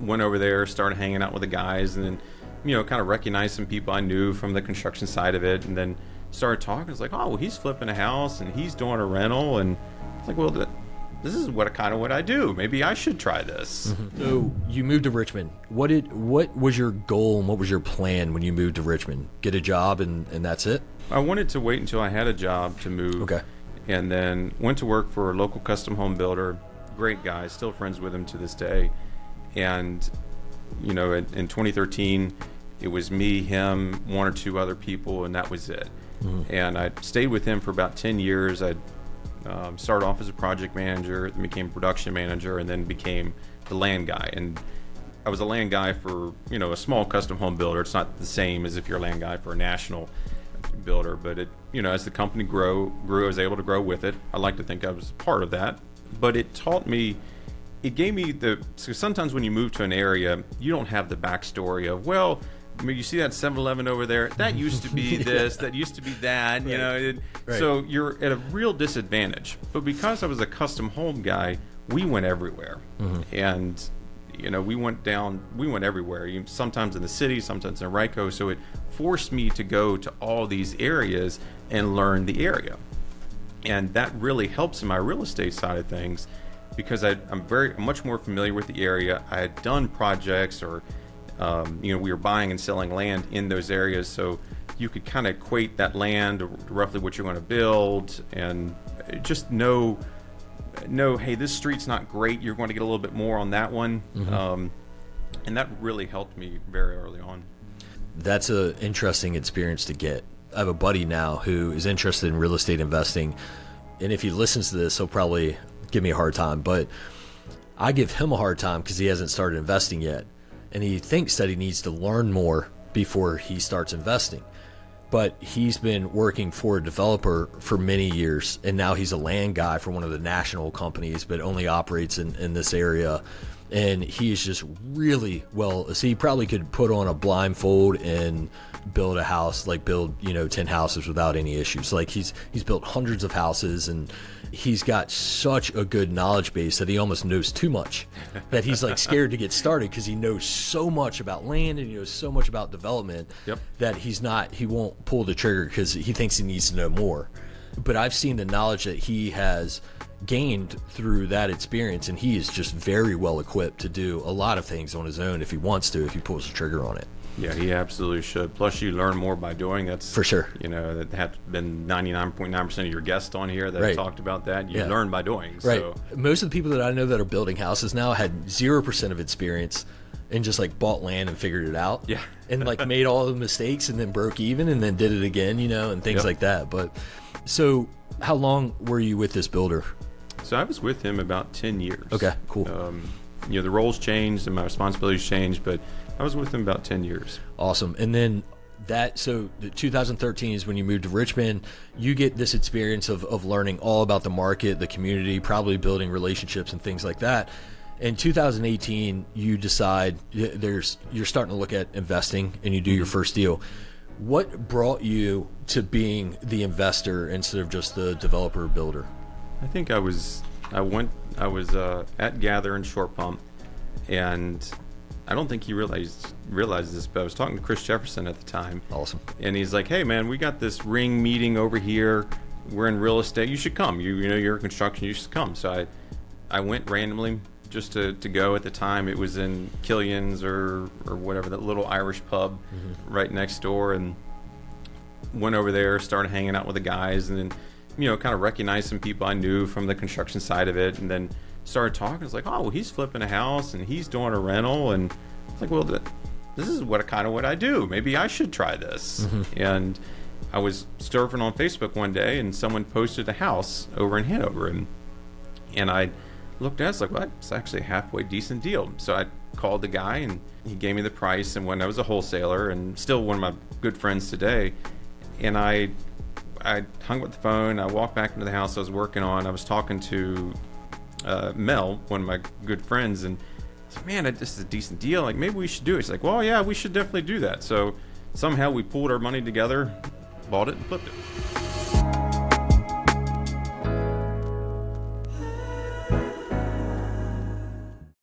went over there, started hanging out with the guys, and then, kind of recognized some people I knew from the construction side of it, and then started talking. It's like, oh, well, he's flipping a house and he's doing a rental, and it's like, well, this is what I do. Maybe I should try this. So you moved to Richmond. What was your goal and what was your plan when you moved to Richmond? Get a job and that's it? I wanted to wait until I had a job to move. Okay. And then went to work for a local custom home builder. Great guy, still friends with him to this day. And, in 2013, it was me, him, one or two other people, and that was it. And I stayed with him for about 10 years. I started off as a project manager, then became production manager, and then became the land guy. And I was a land guy for, a small custom home builder. It's not the same as if you're a land guy for a national builder, but it, as the company grew, I was able to grow with it. I like to think I was part of that, but it gave me so sometimes when you move to an area, you don't have the backstory of, well, you see that 7-Eleven over there, that used to be this, that used to be that, Right. So you're at a real disadvantage. But because I was a custom home guy, we went everywhere. And we went everywhere. Sometimes in the city, sometimes in Rico. So it forced me to go to all these areas and learn the area. And that really helps in my real estate side of things, because I'm much more familiar with the area. I had done projects, or we were buying and selling land in those areas, so you could kind of equate that land to roughly what you're going to build, and just know, hey, this street's not great, you're going to get a little bit more on that one. And that really helped me very early on. That's an interesting experience to get. I have a buddy now who is interested in real estate investing, and if he listens to this, he'll probably give me a hard time, but I give him a hard time because he hasn't started investing yet, and he thinks that he needs to learn more before he starts investing. But he's been working for a developer for many years, and now he's a land guy for one of the national companies, but only operates in this area. And he is just really well, so he probably could put on a blindfold and build a house, like build 10 houses without any issues. Like he's built hundreds of houses, and he's got such a good knowledge base that he almost knows too much, that he's like scared to get started because he knows so much about land and he knows so much about development. That he won't pull the trigger because he thinks he needs to know more. But I've seen the knowledge that he has gained through that experience, and he is just very well equipped to do a lot of things on his own if he wants to, if he pulls the trigger on it. Yeah, he absolutely should. Plus, you learn more by doing. That's for sure. That have been 99.9% of your guests on here that have talked about that. You learn by doing. Right. So. Most of the people that I know that are building houses now had 0% of experience and just like bought land and figured it out. Yeah. And like made all the mistakes and then broke even and then did it again, and things like that. But so how long were you with this builder? So I was with him about 10 years. Okay, cool. The roles changed and my responsibilities changed, but I was with him about 10 years. Awesome. And then so the 2013 is when you moved to Richmond. You get this experience of learning all about the market, the community, probably building relationships and things like that. In 2018, you decide you're starting to look at investing, and you do your first deal. What brought you to being the investor instead of just the developer builder? I think I was at Gather and Short Pump, and I don't think he realized this, but I was talking to Chris Jefferson at the time. Awesome. And he's like, hey man, we got this ring meeting over here. We're in real estate. You should come. You're in construction. You should come. So I went randomly just to go. At the time, it was in Killian's or whatever, that little Irish pub right next door, and went over there, started hanging out with the guys, and then kind of recognized some people I knew from the construction side of it, and then started talking. It's like, oh, well, he's flipping a house and he's doing a rental, and it's like, well, this is what I do. Maybe I should try this. And I was surfing on Facebook one day, and someone posted a house over in Hanover, and I looked at it, it's like, well, that's actually a halfway decent deal. So I called the guy, and he gave me the price, and when I was a wholesaler and still one of my good friends today, and I hung up the phone. I walked back into the house I was working on. I was talking to Mel, one of my good friends, and I was like, man, this is a decent deal. Like, maybe we should do it. He's like, well, yeah, we should definitely do that. So somehow we pulled our money together, bought it, and flipped it.